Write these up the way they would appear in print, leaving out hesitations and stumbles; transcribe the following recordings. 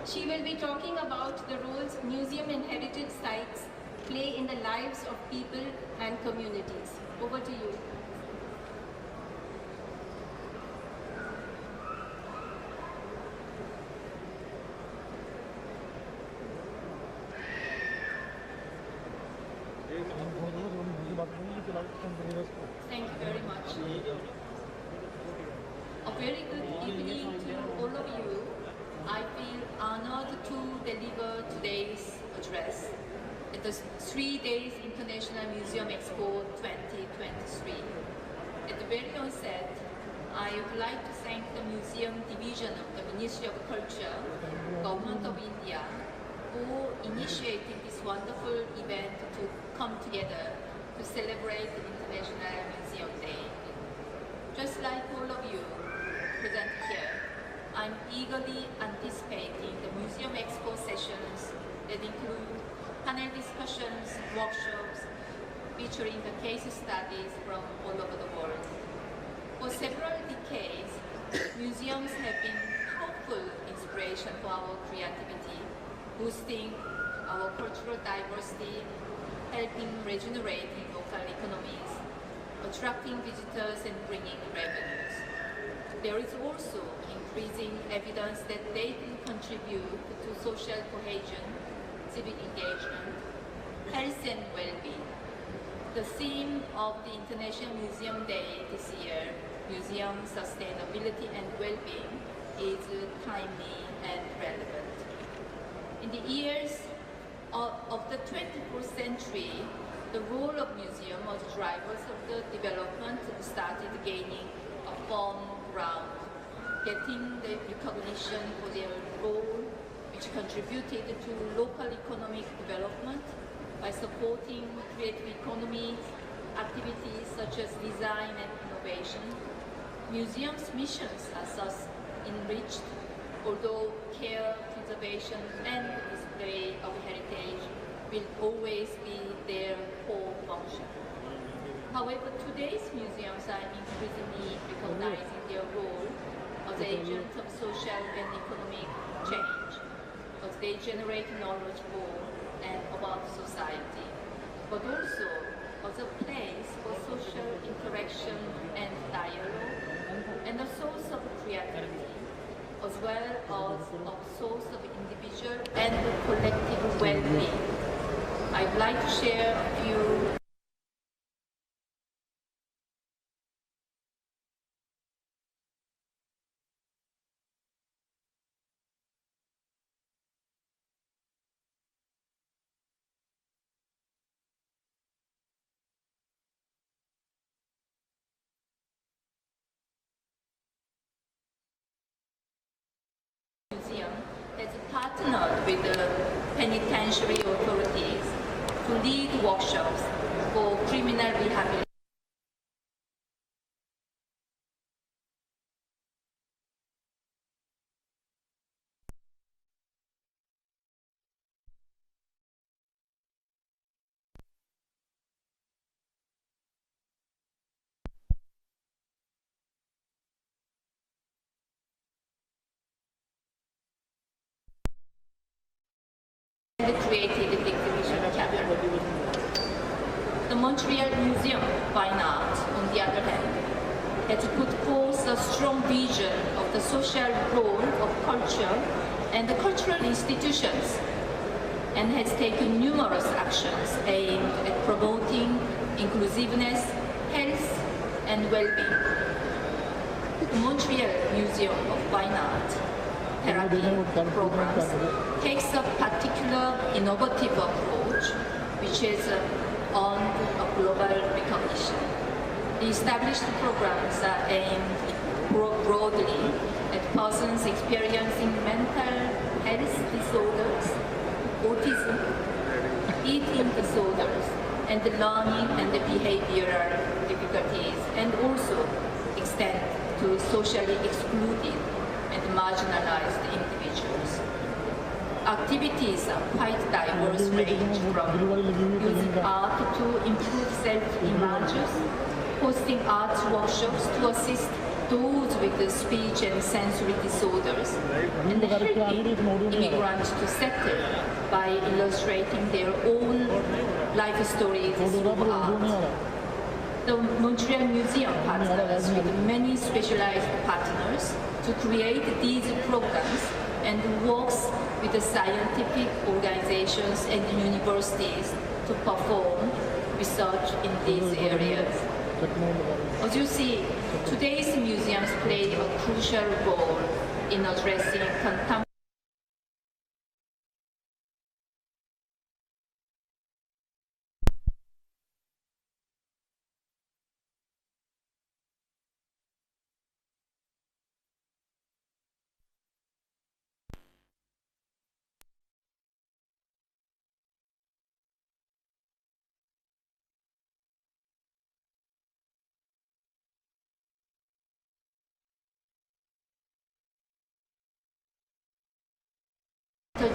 She will be talking about the roles museum and heritage sites play in the lives of people and communities. Over to you. Thank you very much. A very good evening to all of you. I feel honored to deliver today's address at the 3 days International Museum Expo 2023. At the very onset, I would like to thank the Museum Division of the Ministry of Culture, Government of India, for initiating this wonderful event to come together to celebrate International Museum Day. Just like all of you present here, I'm eagerly anticipating the Museum Expo sessions that include panel discussions, workshops, featuring the case studies from all over the world. For several decades, museums have been powerful inspiration for our creativity, boosting our cultural diversity, helping regenerate local economies, attracting visitors and bringing revenues. There is also increasing evidence that they can contribute to social cohesion, civic engagement, health and well-being. The theme of the International Museum Day this year, Museum Sustainability and Well-being, is timely and relevant. In the years of the 21st century, the role of museums as drivers of the development started gaining a firm ground, getting the recognition for their role, which contributed to local economic development by supporting creative economy activities such as design and innovation. Museums' missions are thus enriched, although care, preservation, and display of heritage will always be their core function. However, today's museums are increasingly recognizing their role as agents of social and economic change, as they generate knowledge for and about society, but also as a place for social interaction and dialogue, and a source of creativity, as well as a source of individual and collective well-being. I'd like to share a few has partnered with the penitentiary authorities to lead workshops for criminal rehabilitation. Created the exhibition chapter. The Montreal Museum of Fine Art, on the other hand, has put forth a strong vision of the social role of culture and the cultural institutions, and has taken numerous actions aimed at promoting inclusiveness, health, and well-being. The Montreal Museum of Fine Art therapy programs takes a particular innovative approach, which is earned a global recognition. The established programs are aimed broadly at persons experiencing mental health disorders, autism, eating disorders, and learning and behavioral difficulties, and also extend to socially excluded and marginalized individuals. Activities are quite diverse, range from using art to improve self-images, hosting arts workshops to assist those with speech and sensory disorders and helping immigrants to settle by illustrating their own life stories through art. The Montreal Museum partners with many specialized partners to create these programs and works with the scientific organizations and universities to perform research in these areas. As you see, today's museums play a crucial role in addressing contemporary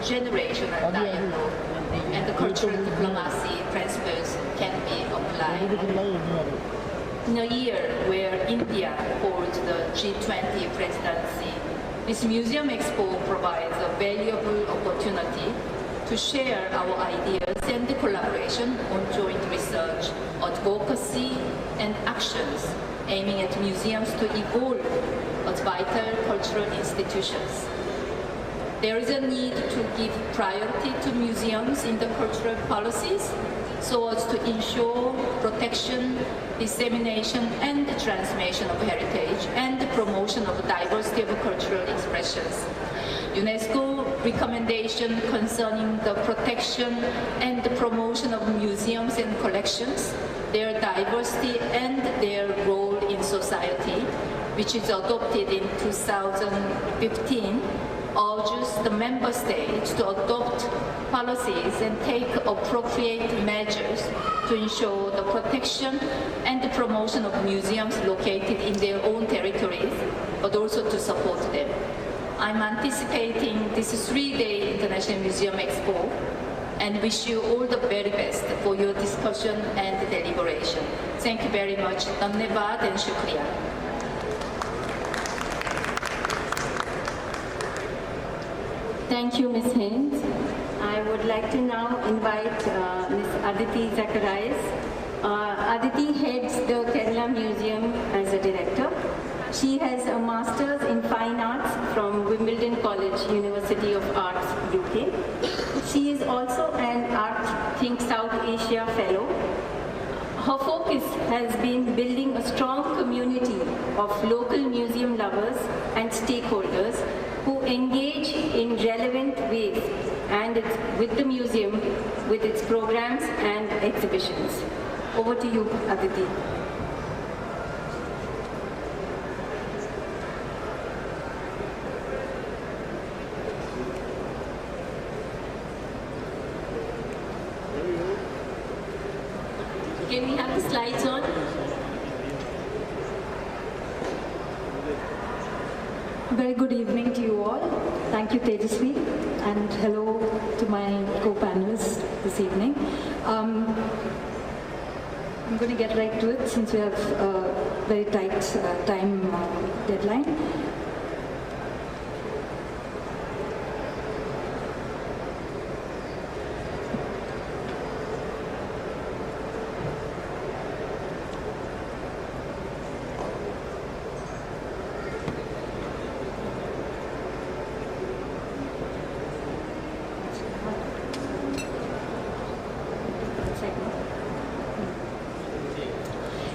generational dialogue and the cultural diplomacy principles can be applied. In a year where India holds the G20 presidency, this Museum Expo provides a valuable opportunity to share our ideas and collaboration on joint research, advocacy, and actions aiming at museums to evolve as vital cultural institutions. There is a need to give priority to museums in the cultural policies so as to ensure protection, dissemination, and transmission of heritage and the promotion of diversity of cultural expressions. UNESCO recommendation concerning the protection and the promotion of museums and collections, their diversity and their role in society, which is adopted in 2015, urges the member states to adopt policies and take appropriate measures to ensure the protection and the promotion of museums located in their own territories, but also to support them. I'm anticipating this 3-day International Museum Expo and wish you all the very best for your discussion and deliberation. Thank you very much. Dhanyavad and shukriya. Thank you, Ms. Haynes. I would like to now invite Ms. Aditi Zacharias. Aditi heads the Kerala Museum as a director. She has a Master's in Fine Arts from Wimbledon College, University of Arts, UK. She is also an Art Think South Asia Fellow. Her focus has been building a strong community of local museum lovers and stakeholders who engage in relevant ways and with the museum, with its programs and exhibitions. Over to you, Aditi. Can we have the slides on? Very good evening to you all. Thank you, Tejasvi, and hello to my co-panelists this evening. I'm going to get right to it since we have a very tight time deadline.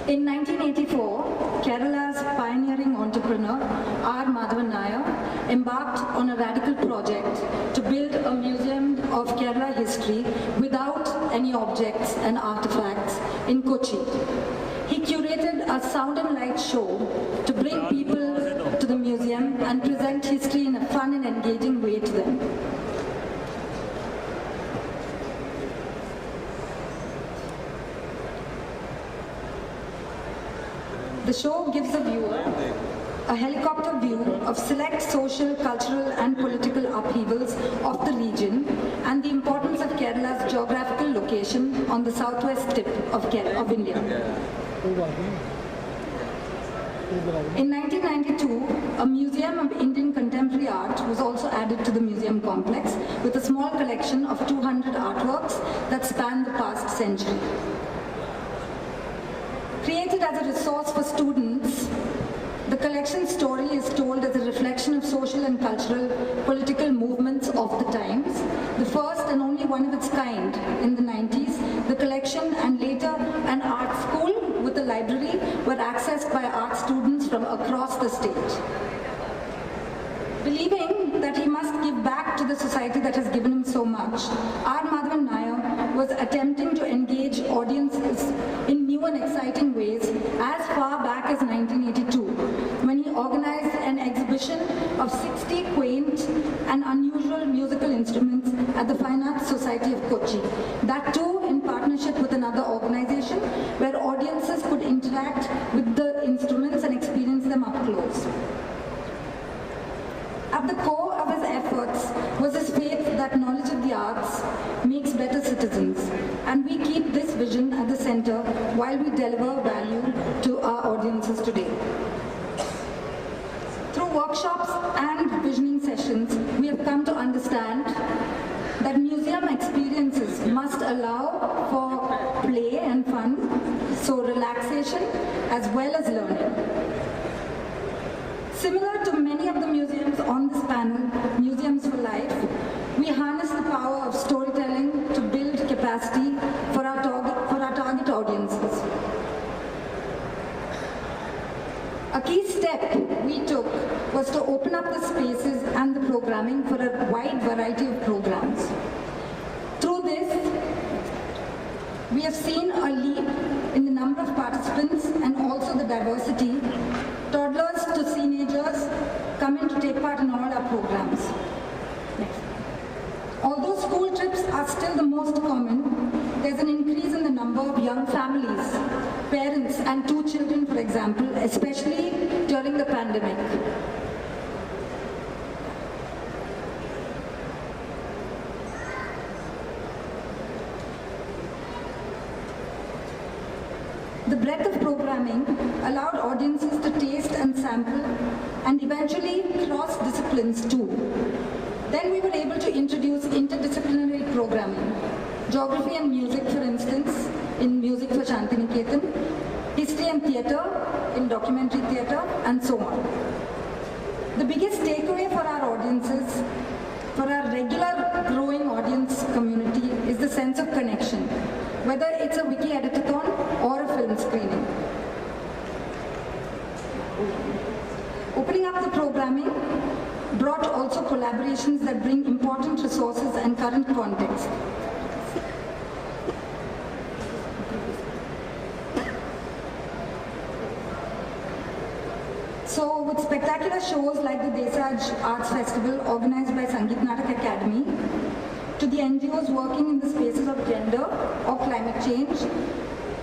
In 1984, Kerala's pioneering entrepreneur R. Madhavan Nair embarked on a radical project to build a museum of Kerala history without any objects and artifacts in Kochi. He curated a sound and light show to bring people to the museum and present history in a fun and engaging way to them. The show gives the viewer a helicopter view of select social, cultural and political upheavals of the region and the importance of Kerala's geographical location on the southwest tip of India. In 1992, a museum of Indian contemporary art was also added to the museum complex with a small collection of 200 artworks that span the past century. Created as a resource for students, the collection's story is told as a reflection of social and cultural political movements of the times. The first and only one of its kind in the 90s, the collection and later an art school with a library were accessed by art students from across the state. Believing that he must give back to the society that has given him so much, R. Madhavan Nair was attempting to engage audiences in new and exciting ways as far back as 1982, when he organized an exhibition of 60 quaint and unusual musical instruments at the Fine Arts Society of Kochi. That too in partnership with another organization where audiences could interact with the instruments and experience them up close. At the core of his efforts was his faith that knowledge of the arts makes better citizens, and we keep this vision at the center while we deliver value to our audiences today. Through workshops and visioning sessions, we have come to understand that museum experiences must allow for play and fun, so relaxation as well as learning. Similar to many of the museums on this panel, Museums for Life, we harness the power of storytelling to build capacity for our target audiences. A key step we took was to open up the spaces and the programming for a wide variety of programs. Through this, we have seen a leap in the number of participants and also the diversity. Toddlers to teenagers come in to take part in all our programs. Next. Although school trips are still the most common, there's an increase in the number of young families, parents and 2 children, for example, especially during the pandemic. The breadth of programming allowed audiences to taste and sample and eventually cross disciplines too. Then we were able to introduce interdisciplinary programming. Geography and music, for instance, in Music for Shantiniketan, history and theatre in documentary theatre, and so on. The biggest takeaway for our audiences, for our regular growing audience community, is the sense of connection, whether it's a wiki editathon or a film screening. Opening up the programming brought also collaborations that bring important resources and current context. So with spectacular shows like the Desaj Arts Festival organized by Sangeet Natak Academy, to the NGOs working in the spaces of gender or climate change,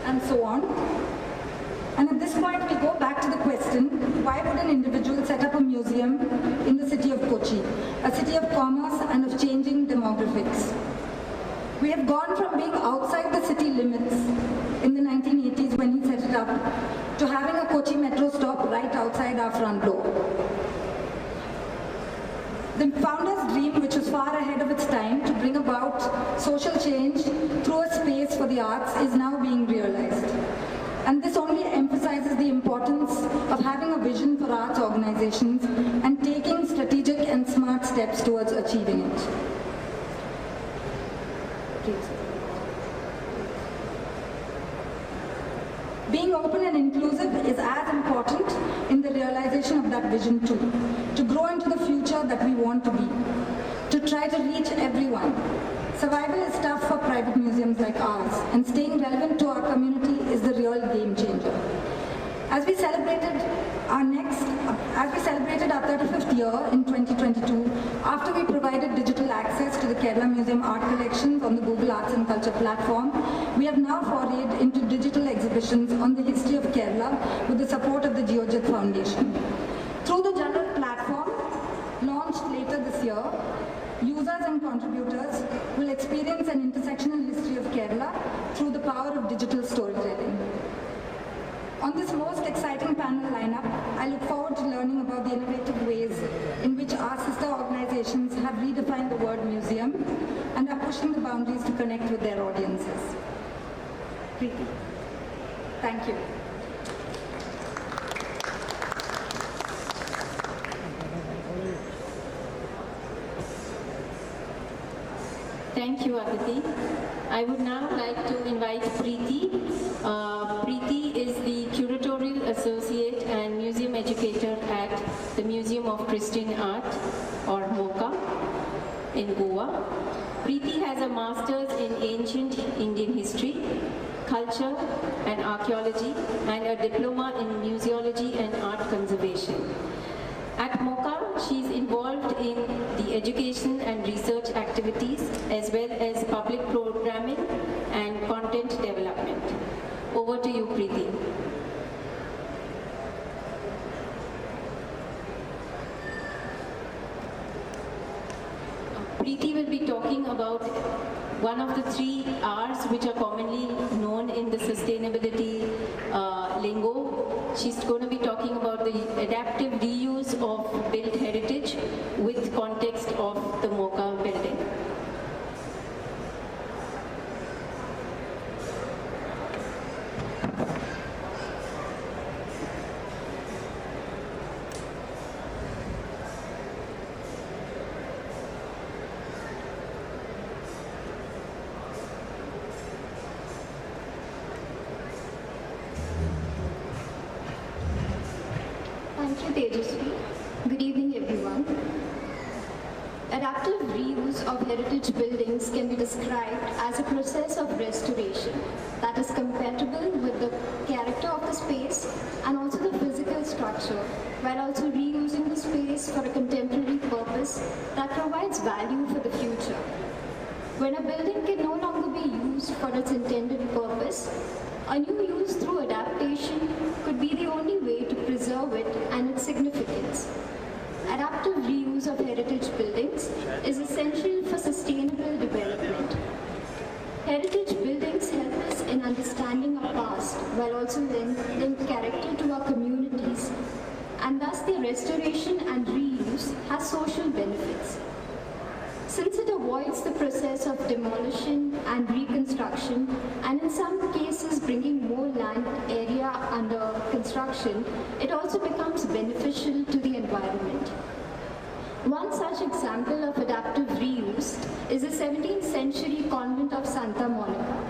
and so on. And at this point, we go back to the question, why would an individual set up a museum in the city of Kochi, a city of commerce and of changing demographics? We have gone from being outside the city limits in the 1980s when he set it up, to having a Kochi metro stop right outside our front door. The founder's dream, which was far ahead of its time to bring about social change through a space for the arts, is now being realized. And this only emphasizes the importance of having a vision for arts organizations and taking strategic and smart steps towards achieving it. Please. Being open and inclusive is as important in the realization of that vision too, to grow into the future that we want to be, to try to reach everyone. Survival is tough for private museums like ours, and staying relevant to our community is the real game changer. As we celebrated our 35th year in 2022, after we provided digital access to the Kerala Museum art collections on the Google Arts and Culture platform, we have now forayed into digital exhibitions on the history of Kerala with the support of the Geojit Foundation. Through the general platform, launched later this year, users and contributors will experience an intersectional history of Kerala through the power of digital storytelling. On this most exciting panel lineup, I look forward to learning about the innovative ways in which our sister organizations have redefined the word museum and are pushing the boundaries to connect with their audiences. Preeti. Thank you. Thank you, Aditi. I would now like to invite Preeti. Preeti is the Curatorial Associate and Museum Educator at the Museum of Christian Art, or MOCA, in Goa. Preeti has a master's in Ancient Indian History, Culture and Archaeology, and a diploma in Museology and Art Conservation. At MOCA, she is involved in the education and research activities as well as public programming and content development. Over to you, Preeti. Preeti will be talking about one of the 3 R's which are commonly known in the sustainability lingo. She's going to be talking about the adaptive reuse of built heritage with context of the MOCA building. Thank you, Tejasvi. Good evening, everyone. Adaptive reuse of heritage buildings can be described as a process of restoration that is compatible with the character of the space and also the physical structure, while also reusing the space for a contemporary purpose that provides value for the future. When a building can no longer be used for its intended purpose, a new use through adaptation could be the only way to preserve it and its significance. Adaptive reuse of heritage buildings is essential for sustainable development. Heritage buildings help us in understanding our past while also lending character to our communities, and thus their restoration and reuse has social benefits. Since it avoids the process of demolition and reconstruction, and in some cases bringing more land area under construction, it also becomes beneficial to the environment. One such example of adaptive reuse is the 17th century convent of Santa Monica.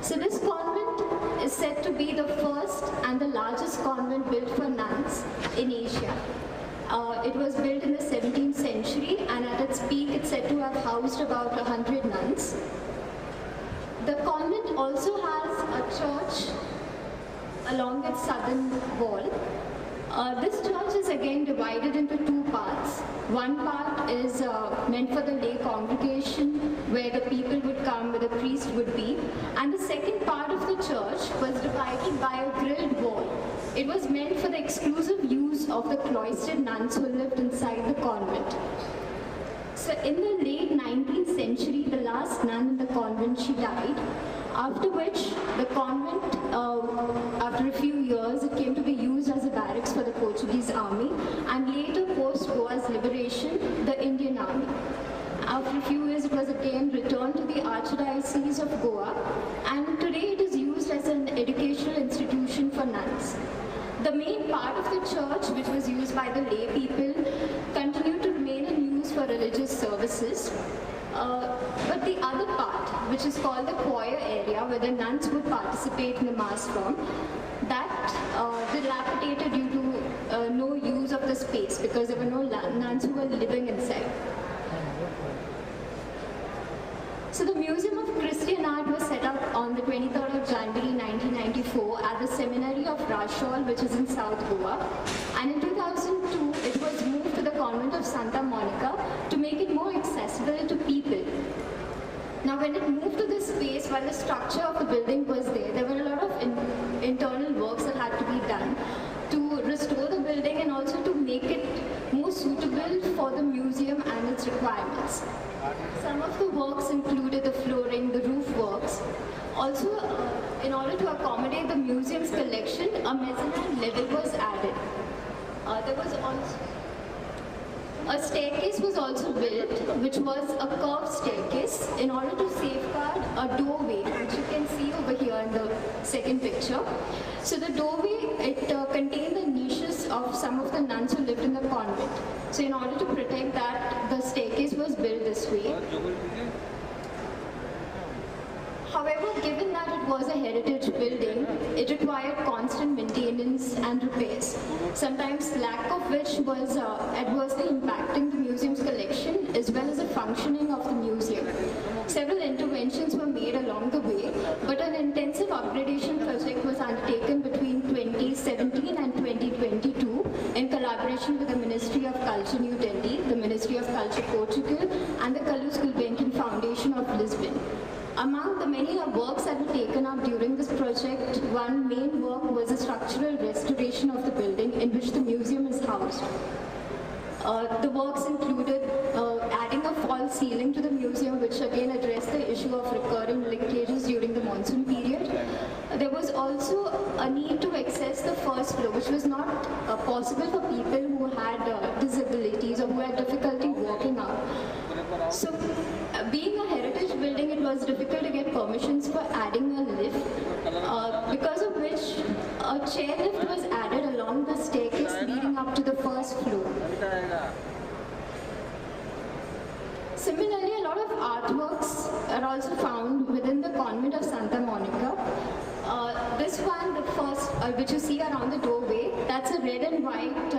So this convent is said to be the first and the largest convent built for nuns in Asia. It was built in the 17th century, and at its peak it's said to have housed about 100 nuns. The convent also has a church along its southern wall. This church is again divided into 2 parts. One part is meant for the lay congregation, where the people would come, where the priest would be, and the second part of the church was divided by a grilled wall. It was meant for the exclusive use of the cloistered nuns who lived inside the convent. So in the late 19th century, the last nun in the convent, she died, after which the convent, after a few years, it came to be used as a barracks for the Portuguese army, and later post Goa's liberation, the Indian army. After a few years, it was again returned to the Archdiocese of Goa, and today it is used as an educational institution for nuns. The main part of the church, which was used by the lay people, continued to remain in use for religious services. But the other part, which is called the choir area, where the nuns would participate in the mass form, that dilapidated due to no use of the space, because there were no nuns who were living inside. So the Museum of Christian Art was set up on the 23rd of January 1994 at the Seminary of Rashol, which is in South Goa. And in 2002, it was moved to the convent of Santa Monica to make it more accessible to people. Now when it moved to this space, while the structure of the building was there were a lot of internal works that had to be done to restore the building and also to make it more suitable for the museum and its requirements. Some of the works included the flooring, the roof works. Also, in order to accommodate the museum's collection, a mezzanine level was added. There was also a staircase was also built, which was a curved staircase in order to safeguard a doorway, which you can see over here in the second picture. So the doorway, it contained the niches of some of the nuns who lived in the convent. So in order to protect that, the staircase was built this way. However, given that it was a heritage building, it required constant maintenance and repairs, sometimes lack of which was adversely impacting the museum's collection as well as the functioning of the museum. Several interventions were made along the way, but an intensive upgradation project was undertaken between 2017 and 2022 in collaboration with the Ministry of Culture New Delhi, the Ministry of Culture Portugal, and the Kalus Gulbenkian Foundation of Lisbon. Among the many works that were taken up during this project, one main work was the structural restoration of the building in which the museum is housed. The works included adding a false ceiling to the museum, which again addressed the issue of recurring leakages during the monsoon period. There was also a need to access the first floor, which was not possible for people who had disabilities or who had difficulty walking up. So, being a heritage building, it was difficult to get permissions for adding a lift, because of which a chairlift was added along the staircase leading up to the first floor. Similarly, a lot of artworks are also found within the convent of Santa Monica. This one, the first, which you see around the doorway, that's a red and white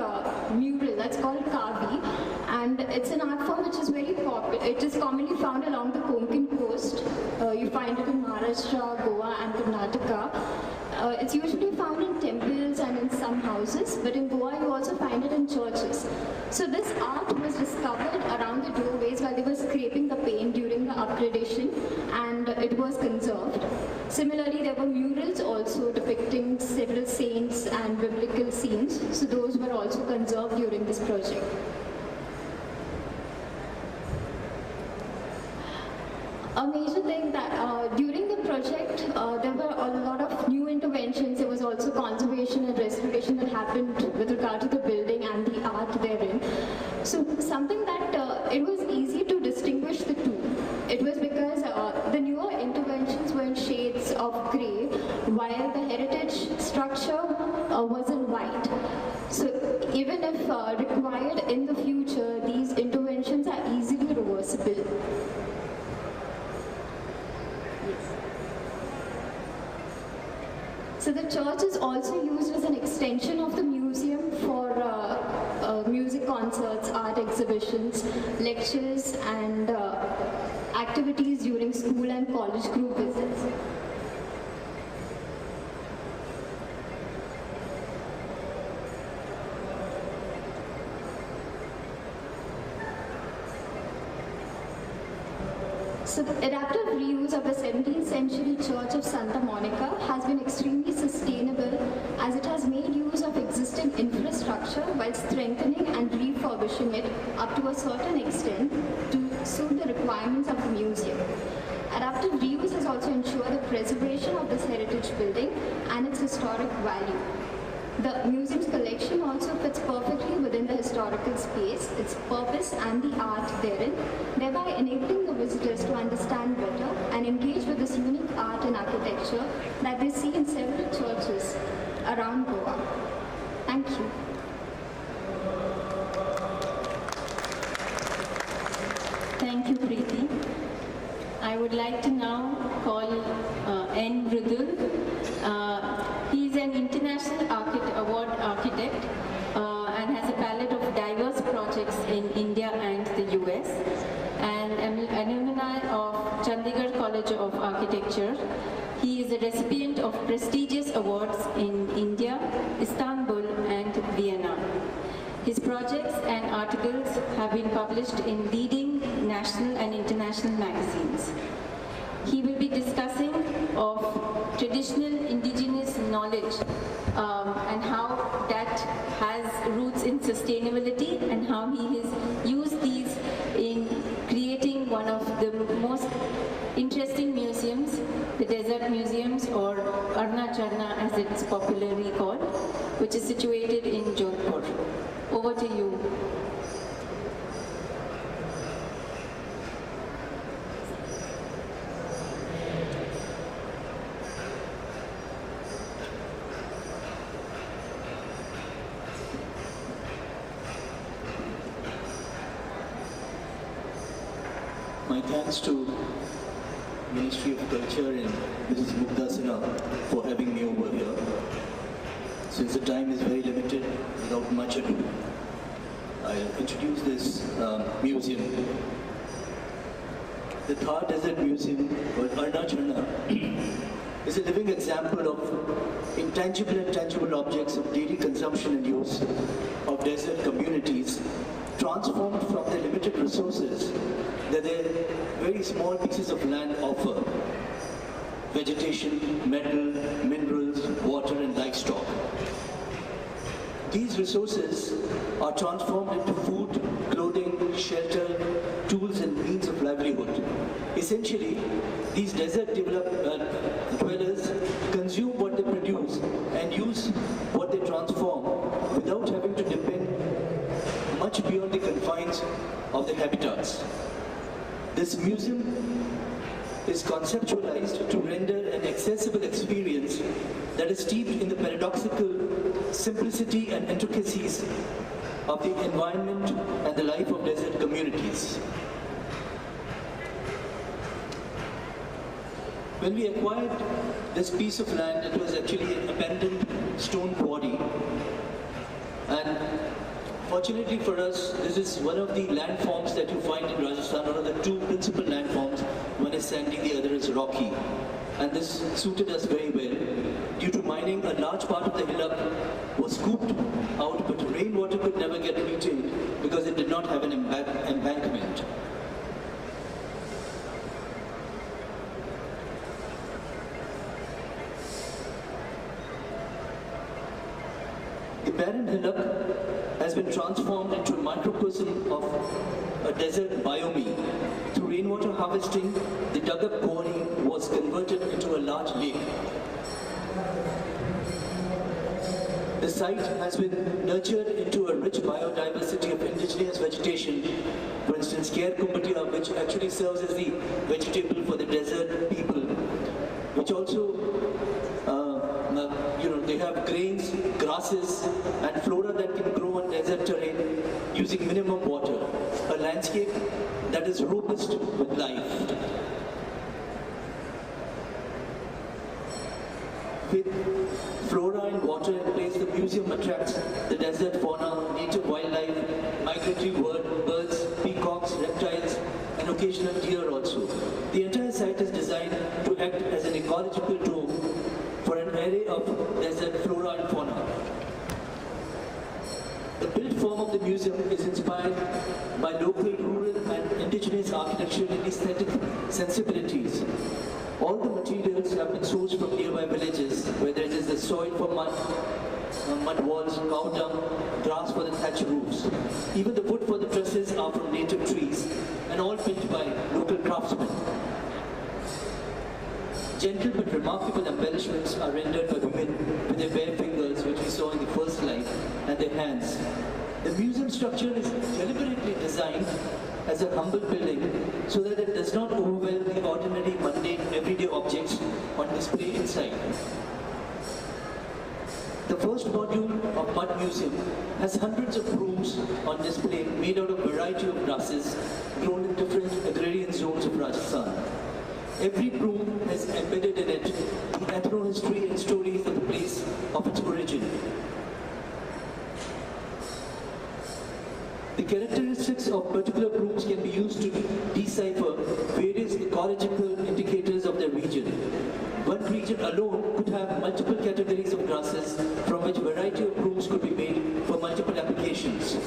mural, that's called Kavi, and it's an art form which is very popular. It is commonly found along the Konkan coast. You find it in Maharashtra, Goa and Karnataka. It's usually found in temples and in some houses, but in Goa you also find it in churches. So this art was discovered around the doorways while they were scraping the paint during the upgradation, and it was conserved. Similarly, there were murals also depicting several saints and biblical scenes, so those were also conserved during this project. A major thing that during the project, there were a lot of new interventions. There was also conservation and restoration that happened with regard to the building and the art therein. So something that it was easy to distinguish the two. It was because the newer interventions were in shades of grey, while the heritage structure was in white. So even if required in the future, these interventions are easily reversible. So the church is also used as an extension of the museum for music concerts, art exhibitions, lectures and activities during school and college group visits. So the adaptive reuse of the 17th century Church of Santa Monica has been extremely sustainable, as it has made use of existing infrastructure while strengthening and refurbishing it up to a certain extent to suit the requirements of the museum. Adaptive reuse has also ensured the preservation of this heritage building and its historic value. The museum's collection also fits perfectly within the historical space, its purpose and the art therein, thereby enabling the visitors to understand better and engage with this unique art and architecture that they see in several churches around Goa. Thank you. Thank you, Preeti. I would like to now call N. Mridul. He is an international award architect and has a palette of diverse projects in India and the US, and an alumni of Chandigarh College of Architecture. He is a recipient of prestigious awards in India, Istanbul and Vienna. His projects and articles have been published in leading national and international magazines. He will be discussing of traditional indigenous knowledge and how that has roots in sustainability and how he has used these in creating one of the most interesting museums, the desert museums or Arunacharna as it's popularly called, which is situated in Jodhpur. Over to you. My thanks to Ministry of Culture and Mrs. Mukta Sinha for having me over here. Since the time is very limited, without much ado, I'll introduce this museum. The Thar Desert Museum, or Arunacharna, is a living example of intangible and tangible objects of daily consumption and use of desert communities, transformed from the limited resources that their very small pieces of land offer: vegetation, metal, minerals, water, and livestock. These resources are transformed into food, clothing, shelter, tools, and means of livelihood. Essentially, these desert dwellers consume what they produce and use what they transform without having to depend much beyond the confines of their habitats. This museum is conceptualized to render an accessible experience that is steeped in the paradoxical simplicity and intricacies of the environment and the life of desert communities. When we acquired this piece of land, it was actually an abandoned stone quarry, and fortunately for us, this is one of the landforms that you find in Rajasthan, one of the two principal landforms. One is sandy, the other is rocky. And this suited us very well. Due to mining, a large part of the hillock was scooped out, but rainwater could never get retained because it did not have an embankment. The barren hillock has been transformed into a microcosm of a desert biome. Through rainwater harvesting, the dug-up quarry was converted into a large lake. The site has been nurtured into a rich biodiversity of indigenous vegetation. For instance, Kher Kumbatia, which actually serves as the vegetable for the desert people, which also they have grains, grasses, and flora that can grow on desert terrain using minimum water. A landscape that is robust with life. With flora and water in place, the museum attracts the desert fauna, native wildlife, migratory birds, peacocks, reptiles, and occasional deer also. The entire site is designed to act as an ecological dome for an array of desert flora and fauna. The built form of the museum is inspired by local, rural, and indigenous architecture and aesthetic sensibilities. All the materials have been sourced from nearby villages, whether it is the soil for mud walls, cow dung, grass for the thatch roofs. Even the wood for the trusses are from native trees, and all built by local craftsmen. Gentle but remarkable embellishments are rendered by women with their bare fingers, which we saw in the first slide, and their hands. The museum structure is deliberately designed as a humble building so that it does not overwhelm the ordinary, mundane, everyday objects on display inside. The first module of Mud Museum has hundreds of brooms on display made out of a variety of grasses grown in different agrarian zones of Rajasthan. Every broom has embedded in it the ethno-history and stories of the place of its origin. The characteristics of particular brooms can be used to decipher various ecological indicators of their region. One region alone could have multiple categories of grasses from which a variety of brooms could be made for multiple applications.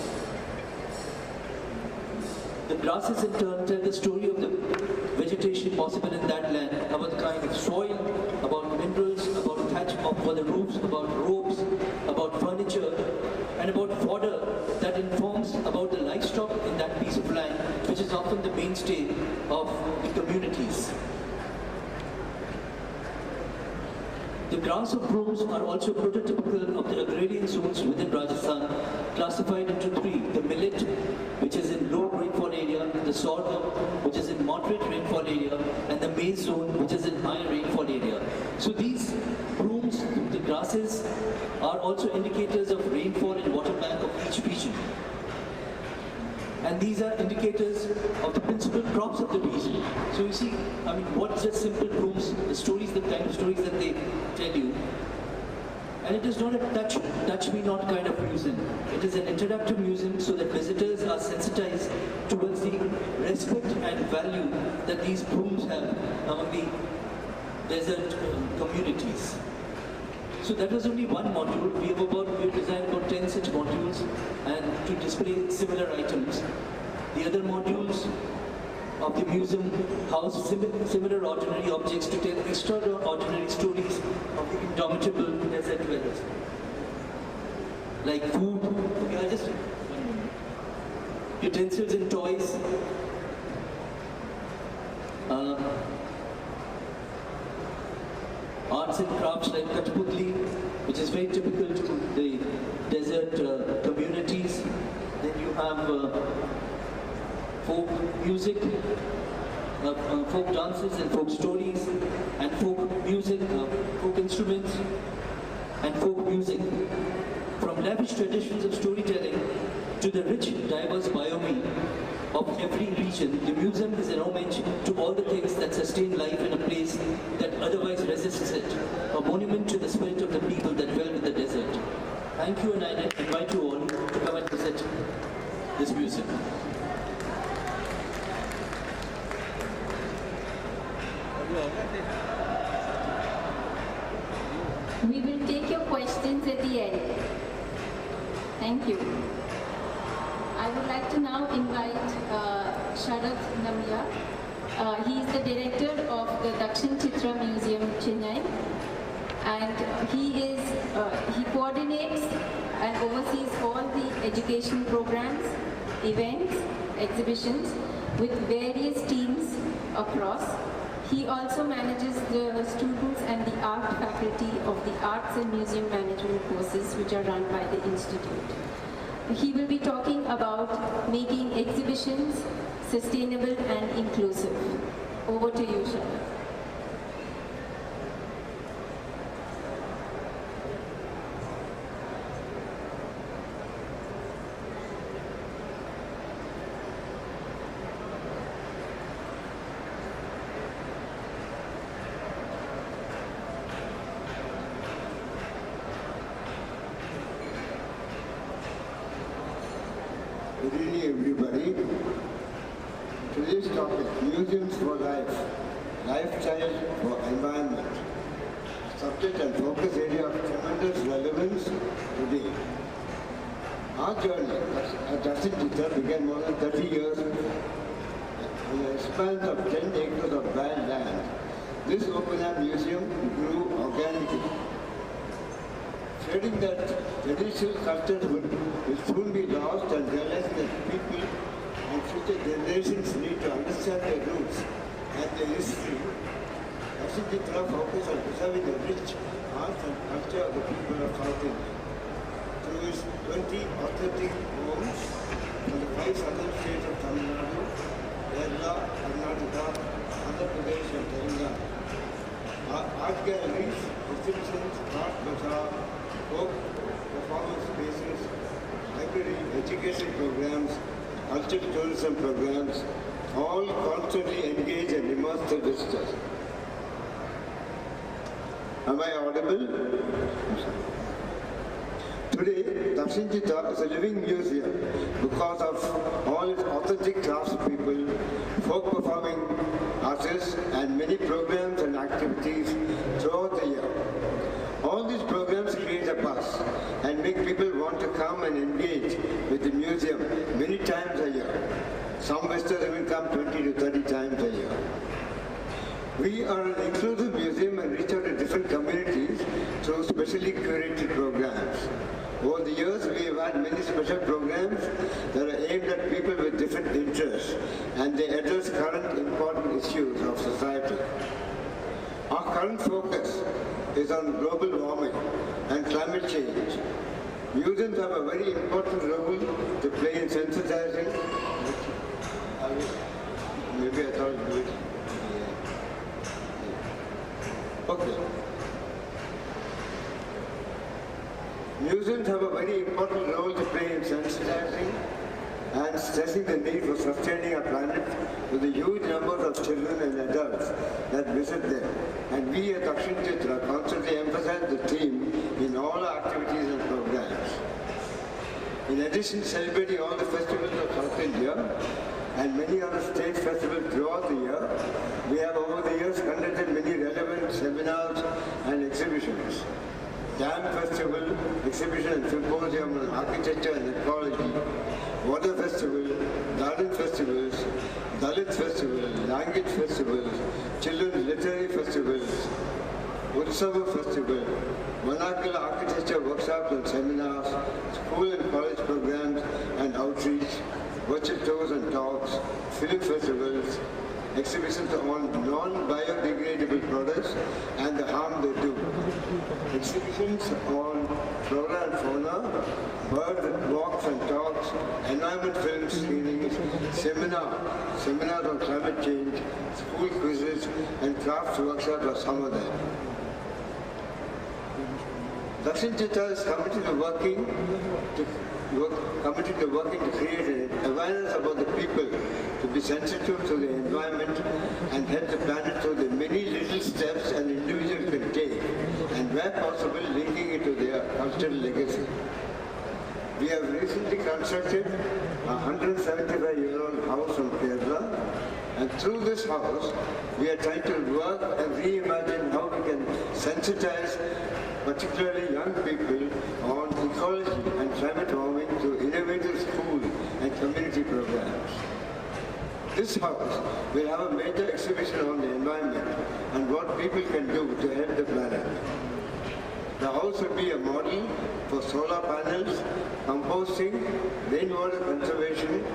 The grasses in turn tell the story of the vegetation possible in that land, about the kind of soil, about minerals, about thatch for the roofs, about ropes, about furniture, and about fodder that informs about the livestock in that piece of land, which is often the mainstay of the communities. The grass of brooms are also prototypical of the agrarian zones within Rajasthan, classified into three: the millet, which is in low rainfall area, the sorghum, which is in moderate rainfall area, and the maize zone, which is in high rainfall area. So these brooms, the grasses, are also indicators of rainfall and water bank of each region. And these are indicators of the principal crops of the region. So you see, I mean, what's just simple brooms, the stories, the kind of stories that they tell you. And it is not a touch me not kind of museum. It is an interactive museum so that visitors are sensitized towards the respect and value that these brooms have among the desert communities. So that was only one module. We have designed about 10 such modules and to display similar items. The other modules of the museum house similar ordinary objects to tell extraordinary stories of the indomitable desert dwellers. Like food, utensils and toys, arts and crafts like Kathputli, which is very typical to the desert communities. Then you have folk music, folk dances and folk stories, and folk music, folk instruments, and folk music. From lavish traditions of storytelling to the rich, diverse biome of every region, the museum is an homage to all the things that sustain life in a place that otherwise resists it, a monument to the spirit of the people that dwell in the desert. Thank you, and I invite you all to come and visit this museum. We will take your questions at the end. Thank you. I would like to now invite Sharath Namya. He is the director of the Dakshin Chitra Museum, Chennai, and he coordinates and oversees all the education programs, events, exhibitions with various teams across. He also manages the students and the art faculty of the arts and museum management courses which are run by the institute. He will be talking about making exhibitions sustainable and inclusive. Over to you, Sharath. Good evening, everybody. Today's topic, Museums for Life, Lifestyle for Environment. Subject and focus area of tremendous relevance today. Our journey at Dakshin Chitra began more than 30 years ago. On the expanse of 10 acres of barren land, this open-air museum grew organically. Fearing that traditional cultures will soon be lost and realizing that people and future generations need to understand their roots and their history, Dakshin Chitra focus on preserving the rich arts and culture of the people of South India. Through its 20 authentic homes from the 5 southern states of Tamil Nadu, Kerala, Karnataka, Andhra Pradesh and Telangana. Art galleries, exhibitions, art bazaar, folk performance spaces, library, education programs, cultural tourism programs, all constantly engage and immerse the visitors. Am I audible? Today, Dakshin Chitra is a living museum because of all its authentic craftspeople, folk performing artists, and many programs and activities throughout the year. All these programs create a buzz and make people want to come and engage with the museum many times a year. Some visitors even come 20 to 30 times a year. We are an inclusive museum and reach out to different communities through specially curated programs. Over the years, we have had many special programs that are aimed at people with different interests, and they address current important issues of society. Our current focus is on global warming and climate change. Museums have a very important role to play in sensitizing. Maybe I thought it would. Okay. Museums have a very important role to play in sensitizing and stressing the need for sustaining our planet with the huge numbers of children and adults that visit them. And we at Dakshin Chitra constantly emphasize the theme in all our activities and programs. In addition to celebrating all the festivals of South India and many other state festivals throughout the year, we have over the years conducted many relevant seminars and exhibitions. Dam Festival, exhibition and symposium on architecture and ecology, Water Festival, Garden Festivals, Dalit Festival, Language Festivals, Children's Literary Festivals, Utsava Festival, Manakala Architecture Workshops and Seminars, School and College Programs and Outreach, Virtual Tours and Talks, Film Festivals, exhibitions on non-biodegradable products and the harm they do. Exhibitions on flora and fauna, bird walks and talks, environment film screenings, seminars on climate change, school quizzes and crafts workshops are some of them. Dakshin Chitra is committed to working to create an awareness about the people, to be sensitive to the environment and help the planet through the many little steps an individual can take, and where possible linking it to their cultural legacy. We have recently constructed a 175-year-old house from Kerala, and through this house we are trying to work and reimagine how we can sensitize particularly young people on ecology and climate warming through innovative school and community programs. This house will have a major exhibition on the environment and what people can do to help the planet. The house will be a model for solar panels, composting, rainwater conservation,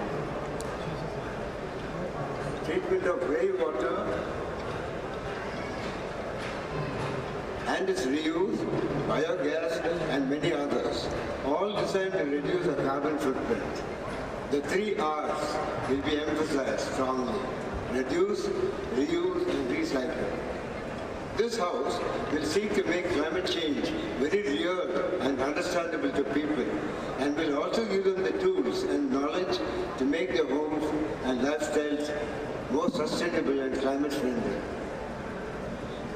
treatment of rainwater, and its reuse, biogas, and many others, all designed to reduce the carbon footprint. The 3 R's will be emphasized strongly: reduce, reuse, and recycle. This house will seek to make climate change very real and understandable to people, and will also give them the tools and knowledge to make their homes and lifestyles more sustainable and climate friendly.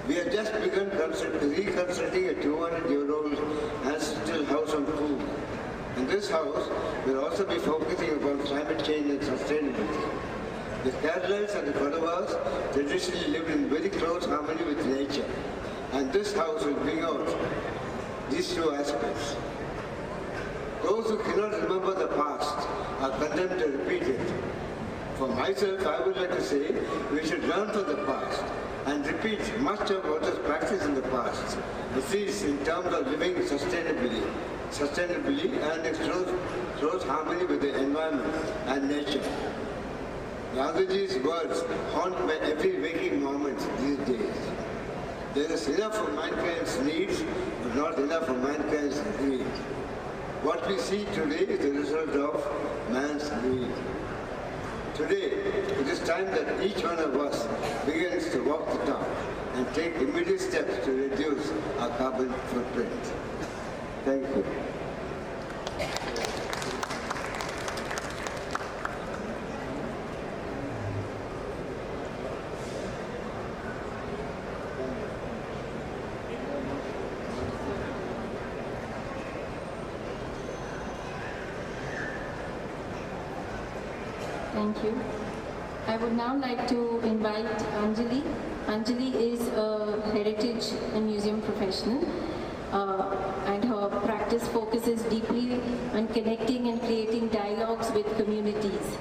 We have just begun reconstructing a 200-year-old ancestral house on Cool. And this house will also be focusing upon climate change and sustainability. The Keralans and the Kodavas traditionally lived in very close harmony with nature. And this house will bring out these 2 aspects. Those who cannot remember the past are condemned to repeat it. For myself, I would like to say we should learn from the past and repeat much of what was practiced in the past, at least in terms of living sustainably and in close harmony with the environment and nature. Gandhiji's words haunt my every waking moment these days. There is enough for mankind's needs, but not enough for mankind's greed. What we see today is the result of man's greed. Today, it is time that each one of us begins to walk the talk and take immediate steps to reduce our carbon footprint. Thank you. Thank you. I would now like to invite Anjali. Anjali is a heritage and museum professional, and her practice focuses deeply on connecting and creating dialogues with communities.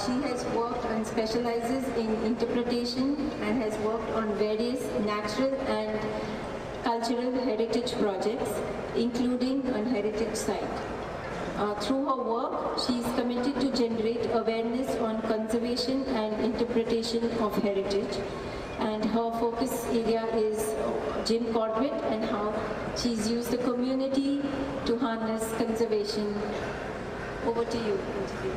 She has worked and specializes in interpretation and has worked on various natural and cultural heritage projects, including on heritage site. Through her work, she is committed to generate awareness on conservation and interpretation of heritage. and her focus area is Jim Corbett and how she's used the community to harness conservation. Over to you, Anjali.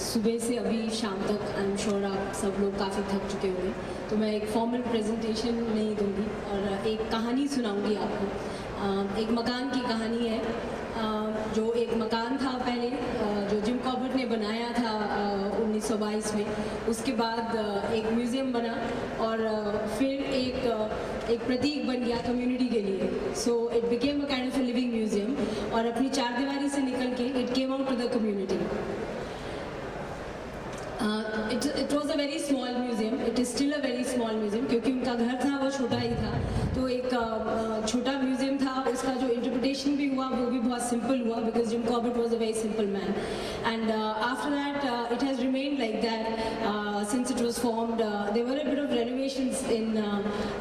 सुबह से अभी शाम तक I am sure आप सब लोग काफ़ी थक चुके होंगे, तो मैं एक फॉर्मल प्रेजेंटेशन नहीं दूंगी और एक कहानी सुनाऊंगी आपको। एक मकान की कहानी है। जो एक मकान था पहले जो जिम कॉर्बेट ने बनाया था 1922 में, उसके बाद एक म्यूज़ियम बना और फिर एक प्रतीक बन गया कम्युनिटी के लिए। So it became a kind of a living museum और अपनी चारदीवारी से निकल के it came out to the community. It was a very small museum. It is still a very small museum क्योंकि उनका घर था वो छोटा ही था, तो एक छोटा म्यूजियम था। उसका जो इंटरप्रिटेशन भी हुआ वो भी बहुत सिंपल हुआ because Jim Corbett was a very simple man. And after that it has remained like that since it was formed. There were a bit of renovations in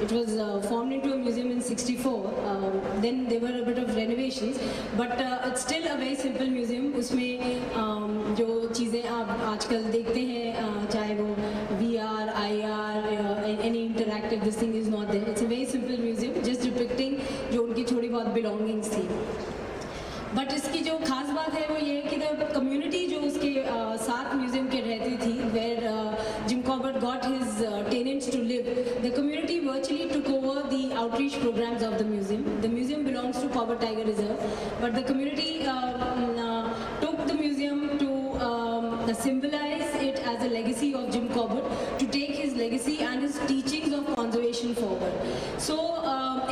it was formed into a museum in 64. Then there were a bit of renovations, but it's still a very simple museum. उसमें जो चीज़ें आप आजकल देखते हैं चाहे वो VR, IR, any interactive, this thing is not there. It's a very simple museum, just depicting जो उनकी थोड़ी बहुत belongings थी। बट इसकी जो खास बात है वो ये है कि द कम्युनिटी जो उसके साथ म्यूजियम के रहती थी, where Jim Corbett got his tenants to live, the community virtually took over the outreach programs of the museum. The museum belongs to Corbett tiger reserve, but the community took the museum to symbolize it as a legacy of Jim Corbett, to take his legacy and his teachings of conservation forward. So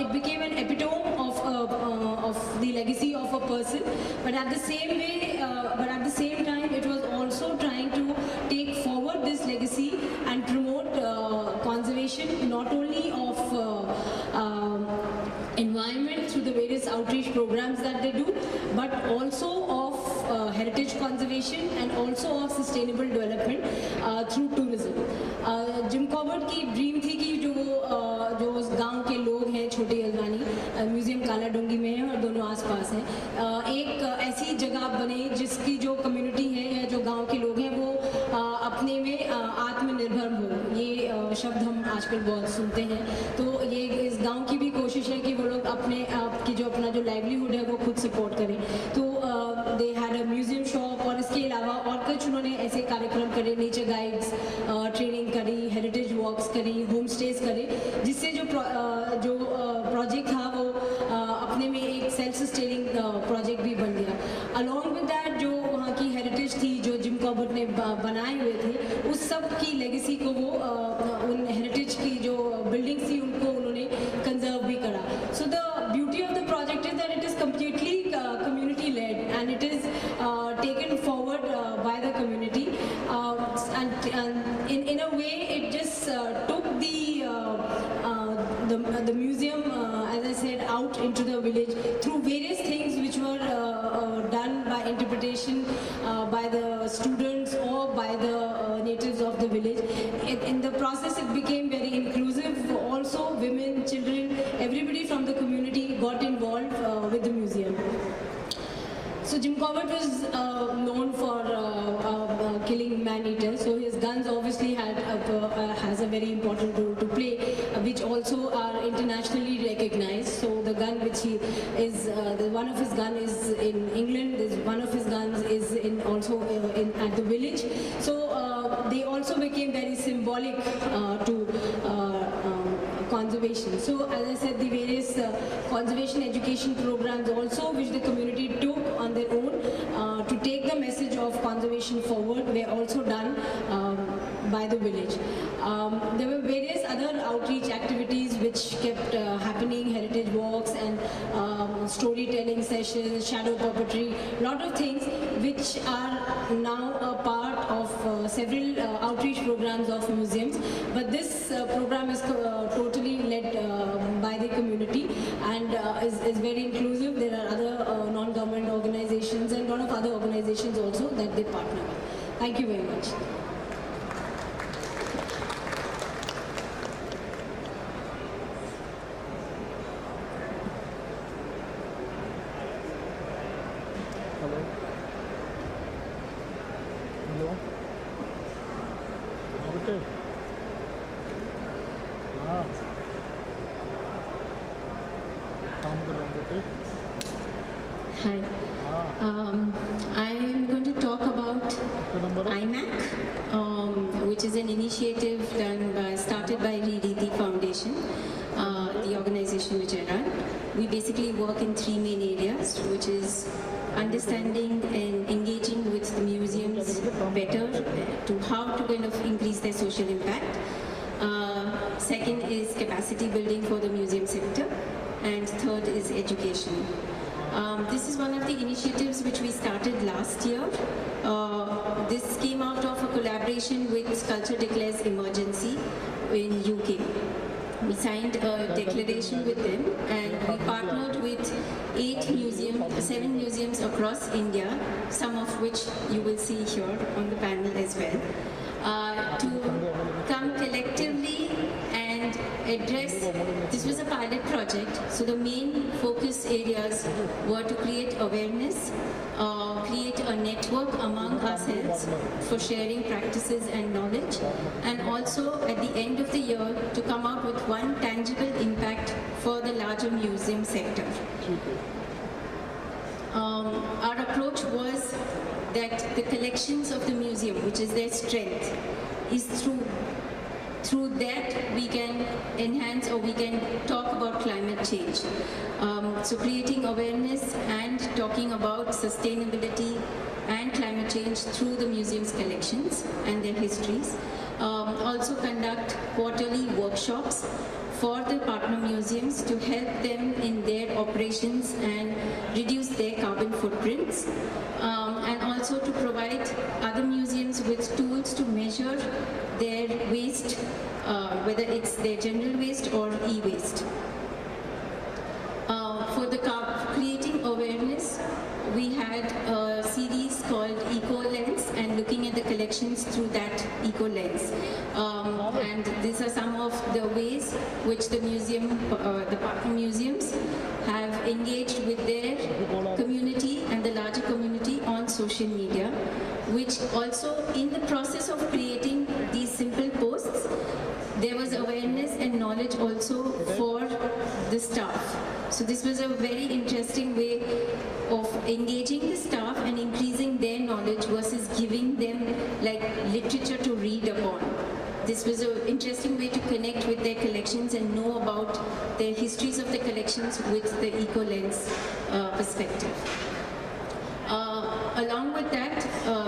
it became an epitome of the legacy of a person, but at the same way, but at the same time, it was also trying to take forward this legacy and promote conservation not only of environment through the various outreach programs that they do, but also of heritage conservation and also of sustainable development through tourism. Jim Corbett की dream थी कि जो उस गांव के लोग हैं, छोटी हल्द्वानी म्यूजियम काला डोंगी में है और दोनों आसपास हैं, एक ऐसी जगह बने जिसकी जो कम्युनिटी है या जो गांव के लोग हैं वो अपने में आत्मनिर्भर हो। ये शब्द हम आजकल बहुत सुनते हैं, तो ये इस गांव की भी कोशिश है कि वो लोग अपने आप की अपना जो लाइवलीहुड है वो खुद सपोर्ट करें। तो they had a museum shop और इसके अलावा और कुछ उन्होंने ऐसे कार्यक्रम करे, नेचर गाइड्स ट्रेनिंग करी, हेरिटेज वॉक्स करी, होम स्टेज करे, जिससे जो प्रोजेक्ट था वो अपने में एक सेल्फ सस्टेनिंग प्रोजेक्ट भी बन गया। अलॉन्ग विद दैट जो वहाँ की हेरिटेज थी जो जिम कॉर्बेट ने बनाए हुए थे, उस सब की लेगेसी को वो उन हेरिटेज की जो बिल्डिंग्स थी उनको उन्होंने कंजर्व भी करा। So the beauty of the project is that it is completely community led and it is taken forward by the community, and in a way it just took the museum, as I said, out into the village through various things which were done by interpretation by the students or by the natives of the village. In the process it became very inclusive. Also women, children, everybody from the community got involved with the museum. So Jim Corbett was known for killing man-eaters, so his guns obviously has a very important role to play, which also are internationally recognized. So the gun which he is, one of his gun is in England, one of his guns is also at the village. So they also became very symbolic to conservation. So as I said, the various conservation education programs also which the community took on their own to take the message of conservation forward were also done by the village. There were various other outreach activities which kept happening, heritage walks and storytelling sessions, shadow puppetry, lot of things which are now a part of several outreach programs of museums. But this program is totally led by the community and is very inclusive. There are other non-government organizations and a lot of other organizations also that they partner with. Thank you very much. Hello. Hello. Okay. हाँ. काम कर रहा हूँ बेटे. Hi. I am going to talk about IMAC, which is an initiative started by Ririti Foundation, the organization which I run. We basically work in three main areas, which is understanding and engaging with the museums better to how to kind of increase their social impact. Second is capacity building for the museum sector, and third is education. This is one of the initiatives which we started last year. This came out of a collaboration with Culture Declares Emergency in UK. We signed a declaration with them and we partnered with 7 museums across India, some of which you will see here on the panel as well, to come collectively and address. This was a pilot project, so the main focus areas were to create awareness, create a network among ourselves for sharing practices and knowledge, and also at the end of the year to come out with one tangible impact for the larger museum sector. Our approach was that the collections of the museum, which is their strength, is through that we can enhance or we can talk about climate change. So creating awareness and talking about sustainability and climate change through the museum's collections and their histories. Also conduct quarterly workshops for the partner museums to help them in their operations and reduce their carbon footprints, and also to provide other museums with tools to measure their waste, whether it's their general waste or e-waste. For the creating awareness, we had a series called Eco Lens and looking at the collections through that Eco Lens. And these are some of the ways which the partner museums have engaged with their community and the larger community on social media, which also in the process of creating these simple posts, there was awareness and knowledge also for the staff. So this was a very interesting way of engaging the staff and increasing their knowledge versus giving them like literature to read upon. This was an interesting way to connect with their collections and know about their histories of the collections with the eco-lens perspective. Along with that,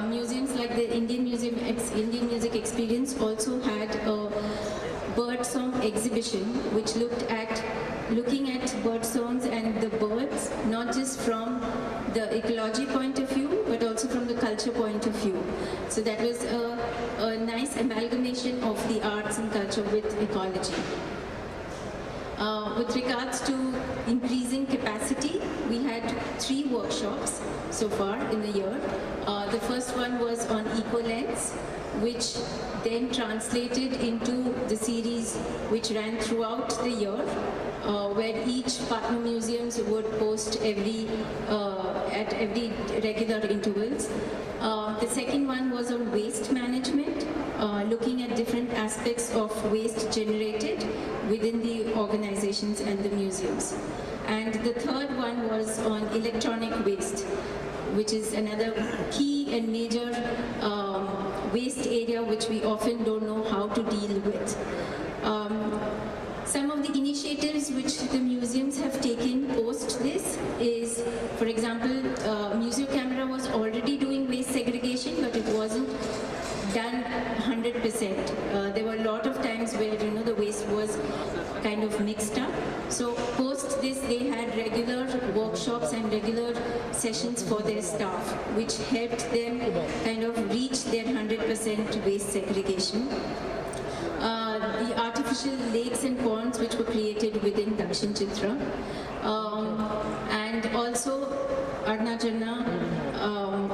museums like the Indian Music Experience also had a bird song exhibition which looking at bird songs and the birds, not just from the ecology point of view, but also from the culture point of view. So that was a nice amalgamation of the arts and culture with ecology. With regards to increasing capacity, we had 3 workshops so far in the year. The first one was on eco-lens, which then translated into the series which ran throughout the year, where each partner museums would post at every regular intervals. The second one was on waste management, looking at different aspects of waste generated within the organizations and the museums. And the third one was on electronic waste, which is another key and major waste area which we often don't know how to deal with. Some of the initiatives which the museums have taken post this is, for example, Museo Camera was already doing waste segregation, but it wasn't done 100% 100%. There were a lot of times where, the waste was kind of mixed up. So post this, they had regular workshops and regular sessions for their staff, which helped them kind of reach their 100% waste segregation. The artificial lakes and ponds which were created within Dakshin Chitra, and also Arnachana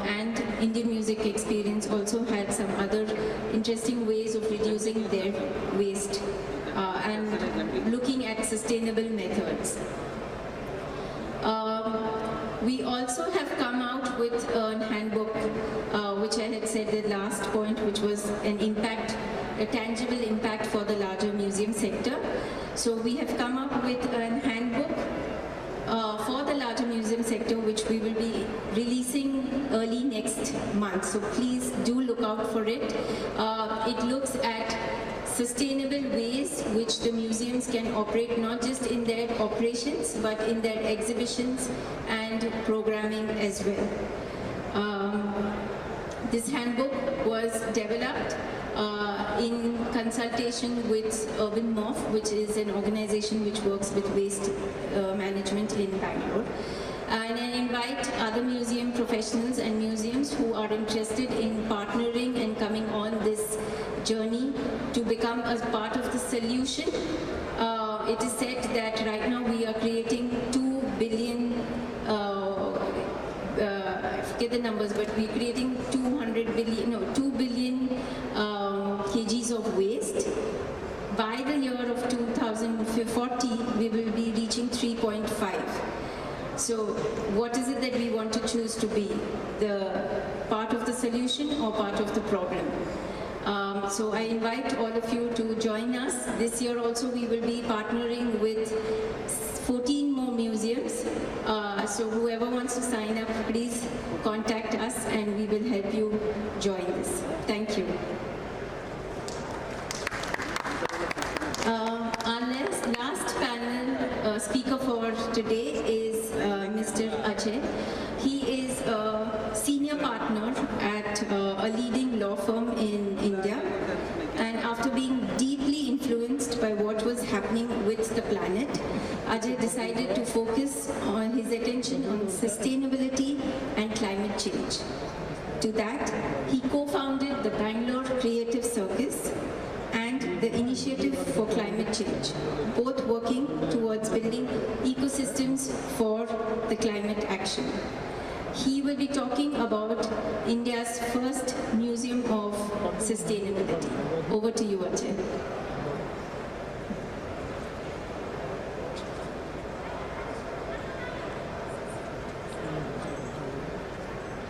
and Indian Music Experience also had some other interesting ways of reducing their waste and looking at sustainable methods. We also have come out with a handbook, which I had said the last point, which was a tangible impact for the larger museum sector. So we have come up with a handbook for the larger museum sector, which we will be releasing early next month. So please do look out for it. It looks at sustainable ways which the museums can operate, not just in their operations, but in their exhibitions and programming as well. This handbook was developed in consultation with Urban Morph, which is an organization which works with waste management in Bangalore. And I invite other museum professionals and museums who are interested in partnering and coming on this journey to become a part of the solution. It is said that right now we are creating 2 billion, I forget the numbers, but we're creating 2 billion kgs of waste. By the year of 2040, we will be reaching 3.5. So what is it that we want to choose to be? The part of the solution or part of the problem? So I invite all of you to join us. This year also we will be partnering with 14 more museums. So whoever wants to sign up, please contact us and we will help you join this. Thank you. Our last panel speaker for today is Mr. Ajay. He is a senior partner at a leading law firm in India, and after being deeply influenced by what was happening with the planet, Ajay decided to focus on his attention on sustainability and climate change. To that, he co-founded the Bangalore Creative Circus and the Initiative for Climate Change, both working towards building ecosystems for the climate action. He will be talking about India's first Museum of Sustainability. Over to you, Ajay.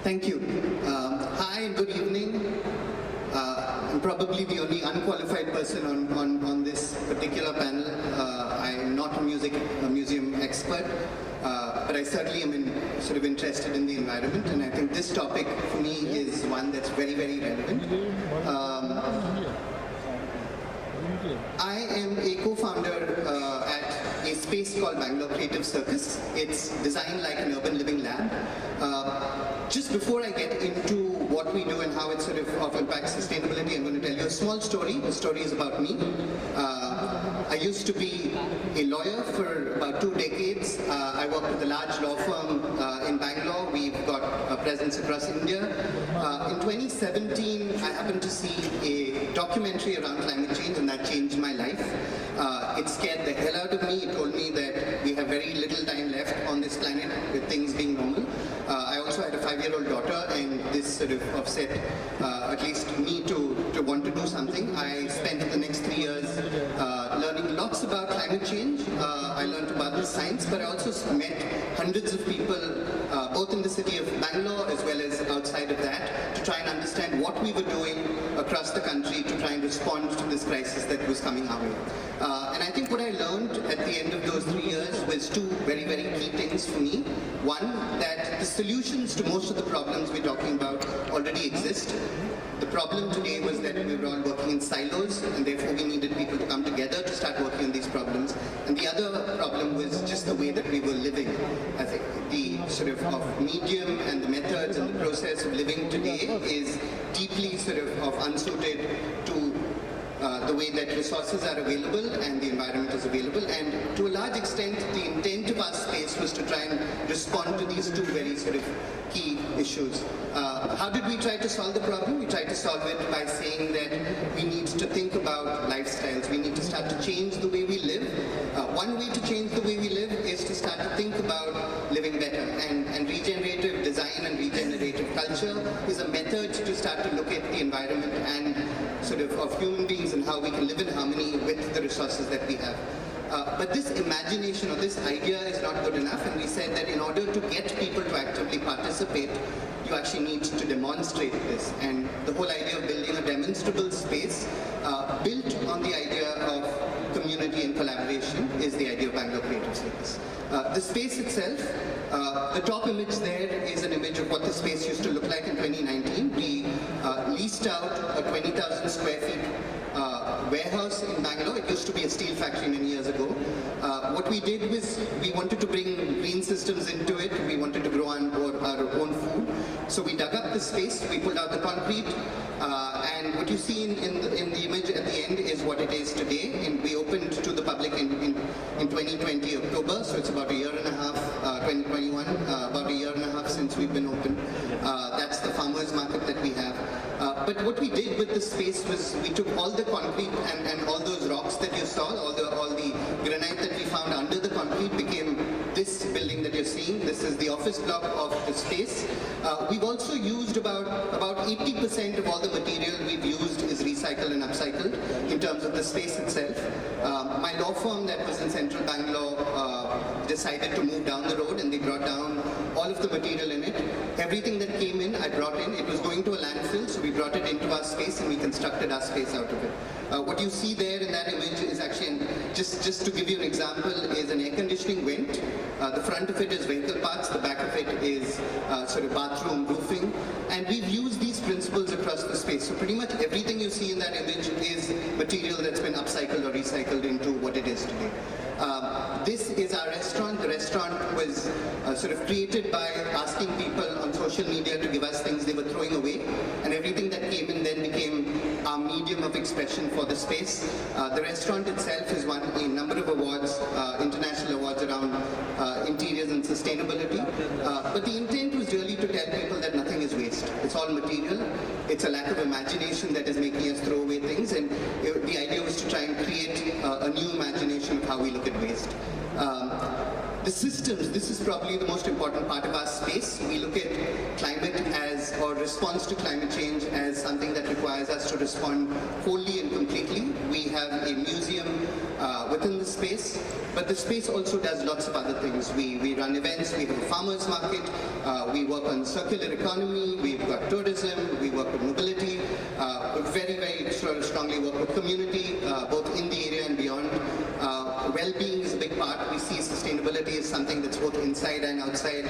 Thank you. Hi and good evening. I'm probably the only unqualified person on this particular panel. I'm not a museum expert, but I certainly am sort of interested in the environment, and I think this topic for me is one that's very, very relevant. I am a co-founder at a space called Bangalore Creative Circus. It's designed like an urban living lab. Just before I get into what we do and how it sort of impacts sustainability, I'm going to tell you a small story. The story is about me. I used to be a lawyer for about 2 decades. I worked with a large law firm in Bangalore. We've got a presence across India. In 2017, I happened to see a documentary around climate change, and that changed my life. It scared the hell out of me. It told me that we have very little time left on this planet with things being normal. I also had a 5-year-old daughter, and this sort of offset at least me to want to do something. I spent the next 3 years learning lots about climate change. I learned about the science, but I also met hundreds of people, both in the city of Bangalore as well as outside of that, to try and understand what we were doing across the country to try and respond to this crisis that was coming our way. And I think what I learned at the end of those 3 years was 2 very, very key things for me. One, that the solutions to most of the problems we're talking about already exist. The problem today was that we were all working in silos, and therefore we needed people to come together to start working on these problems. And the other problem was just the way that we were living. I think the sort of medium and the methods and the process of living today is deeply sort of unsuited to the way that resources are available and the environment is available. And to a large extent, the intent of our space was to try and respond to these two very sort of key issues. How did we try to solve the problem? We tried to solve it by saying that we need to think about lifestyles. We need to start to change the way we live. One way to change the way we live is to start to think about living better. And regenerative design and regenerative culture is a method to start to look at the environment and sort of human beings and how we can live in harmony with the resources that we have. But this imagination or this idea is not good enough, and we said that in order to get people to actively participate, you actually need to demonstrate this. And the whole idea of building a demonstrable space built on the idea of community and collaboration is the idea of Bangalore Creative Circus. The space itself, the top image there is an image of what the space used to look like in 2019. We leased out a 20,000 square feet warehouse in Bangalore. It used to be a steel factory many years ago. What we did was we wanted to bring green systems into it. We wanted to grow our own food. So we dug up the space, we pulled out the concrete, and what you see in the image at the end is what it is today. And we opened to the public in 2020 October, so it's about a year and a half, 2021, about a year and a half since we've been open. That's the farmers market that we have. But what we did with the space was we took all the concrete and all those rocks that you saw, all the granite that we found under the concrete became this building that you're seeing. This is the office block of the space. We've also used about 80% of all the material we've used is recycled and upcycled in terms of the space itself. My law firm that was in central Bangalore decided to move down the road, and they brought down all of the material in it. Everything that came in, I brought in. It was going to a landfill, so we brought it into our space and we constructed our space out of it. What you see there in that image is actually, just to give you an example, is an air conditioning vent. The front of it is vehicle parts, the back of it is sort of bathroom roofing. And we've used these principles across the space. So pretty much everything you see in that image is material that's been upcycled or recycled into what it is today. This is our restaurant. The restaurant was sort of created by asking people on social media to give us things they were throwing away, and everything that came in then became our medium of expression for the space. The restaurant itself has won a number of awards, international awards around interiors and sustainability. But the intent was really to tell people that nothing is waste. It's all material. It's a lack of imagination that is making us throw away things, and the idea was to try and create a new imagination of how we look at waste. The systems, this is probably the most important part of our space. We look at climate as, or response to climate change as something that requires us to respond wholly and completely. We have a museum within the space, but the space also does lots of other things. We run events, we have a farmers market, we work on circular economy, we've got tourism, we work with mobility, we very, very strongly work with community, both in the area and beyond. Well-being is a big part. We see sustainability as something that's both inside and outside.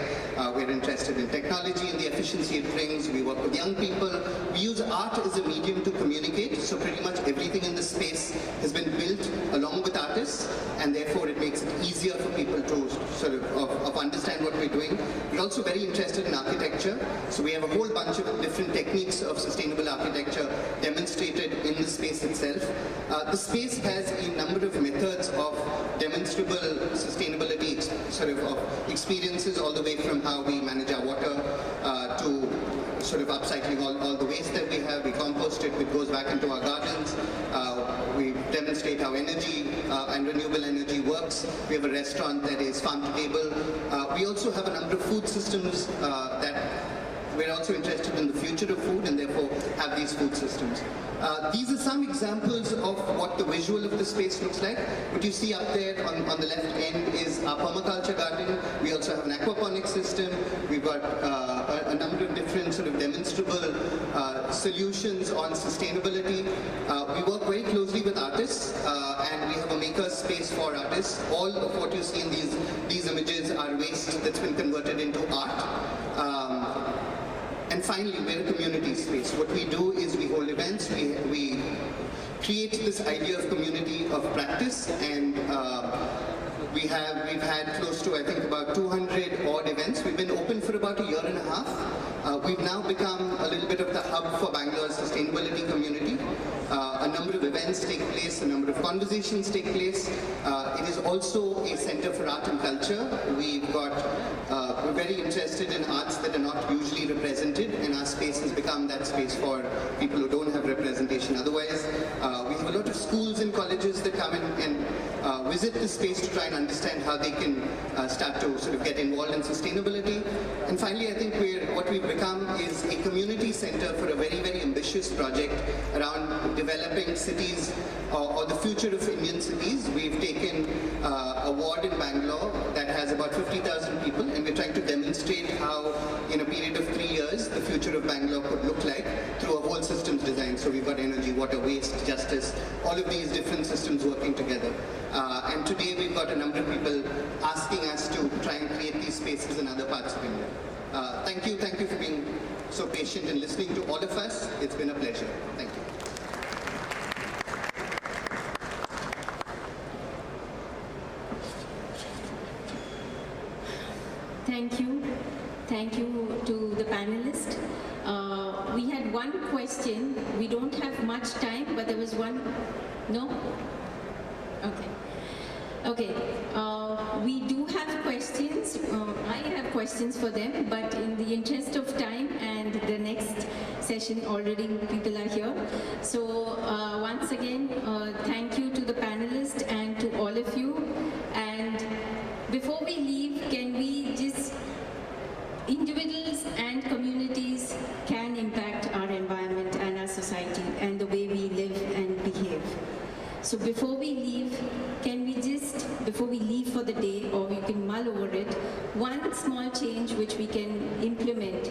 We're interested in technology and the efficiency it brings. We work with young people. We use art as a medium to communicate. So pretty much everything in the space has been built along with artists, and therefore it makes it easier for people to sort of understand what we're doing. We're also very interested in architecture. So we have a whole bunch of different techniques of sustainable architecture demonstrated in the space itself. The space has a number of methods of demonstrable sustainability of experiences, all the way from how we manage our water to sort of upcycling all the waste that we have. We compost it, it goes back into our gardens. We demonstrate how energy and renewable energy works. We have a restaurant that is farm to table. We also have a number of food systems that we're also interested in the future of food, and therefore have these food systems. These are some examples of what the visual of the space looks like. What you see up there on the left end is our permaculture garden. We also have an aquaponics system. We've got a number of different sort of demonstrable solutions on sustainability. We work very closely with artists, and we have a maker space for artists. All of what you see in these images are waste that's been converted into art. And finally, we're a community space. What we do is we hold events, we create this idea of community of practice, and we've had close to, I think, about 200 odd events. We've been open for about a year and a half. We've now become a little bit of the hub for Bangalore's sustainability community. A number of events take place, a number of conversations take place. It is also a center for art and culture. We're very interested in arts that are not usually represented, and our space has become that space for people who don't have representation otherwise. We have a lot of schools and colleges that come in and visit the space to try and understand how they can start to sort of get involved in sustainability. And finally, I think what we've become is a community center for a very, very ambitious project around developing cities or the future of Indian cities. We've taken a ward in Bangalore that has about 50,000 people, and we're trying to demonstrate how, in a period of 3 years, the future of Bangalore could look like through a whole systems design. So we've got energy, water, waste, justice, all of these different systems working together. And today we've got a number of people asking us to try and create these spaces in other parts of India. Thank you for being so patient and listening to all of us. It's been a pleasure. Thank you. Thank you. Thank you to the panelists. We had one question. We don't have much time, but there was one. No? Okay. Okay. We do have questions. I have questions for them, but in the interest of time and the next session, already people are here. So once again, thank you to the panelists and to all of you. And before we leave, can we just, individuals and communities can impact our environment and our society and the way we live and behave. So before we leave, can we just, before we leave for the day, or we can mull over it, one small change which we can implement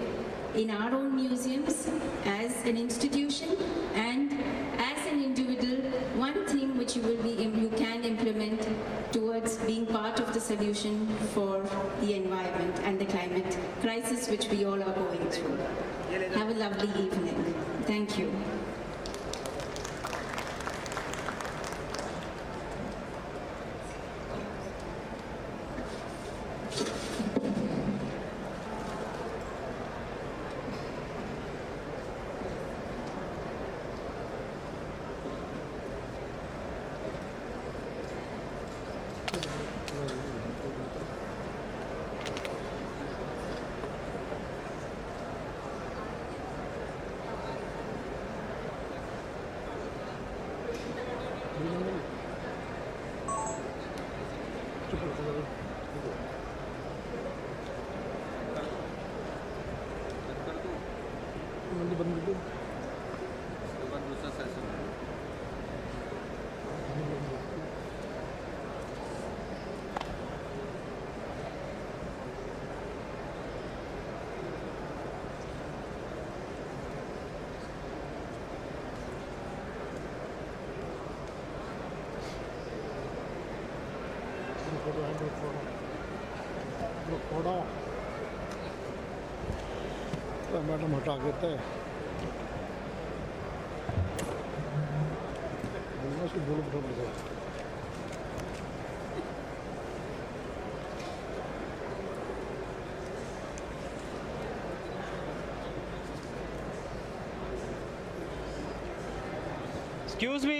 in our own museums as an institution and as an individual, one thing which you can implement towards being part of the solution for the environment and the climate crisis which we all are going through. Have a lovely evening. Thank you. Madam हटा देते हैं उसको बोलो बैठा Excuse me.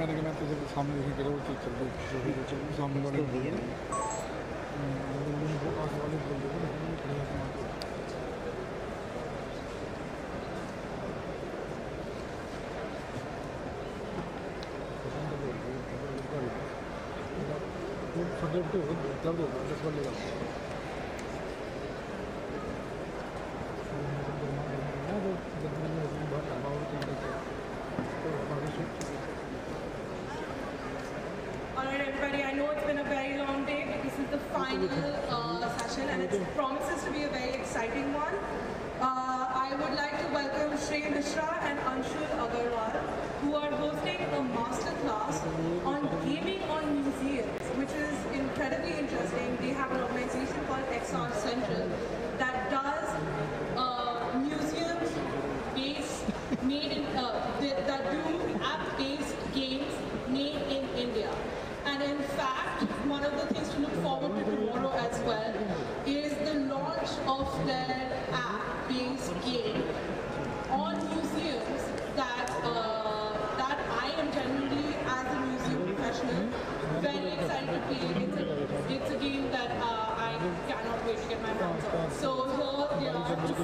मैंने कहा तो जब सामने नहीं करो तो चल रही सामने वाले Alright everybody, I know it's been a very long day, but this is the final session and it promises to be a very exciting one. I would like to welcome Shrey Mishra and Anshul Agarwal, who are hosting a masterclass on gaming on museums, which is incredibly interesting. They have an organization called XR Central that does museums, app-based game on museums that I am generally, as a museum professional, very excited to play. It's a game that I cannot wait to get my hands on. So here they are.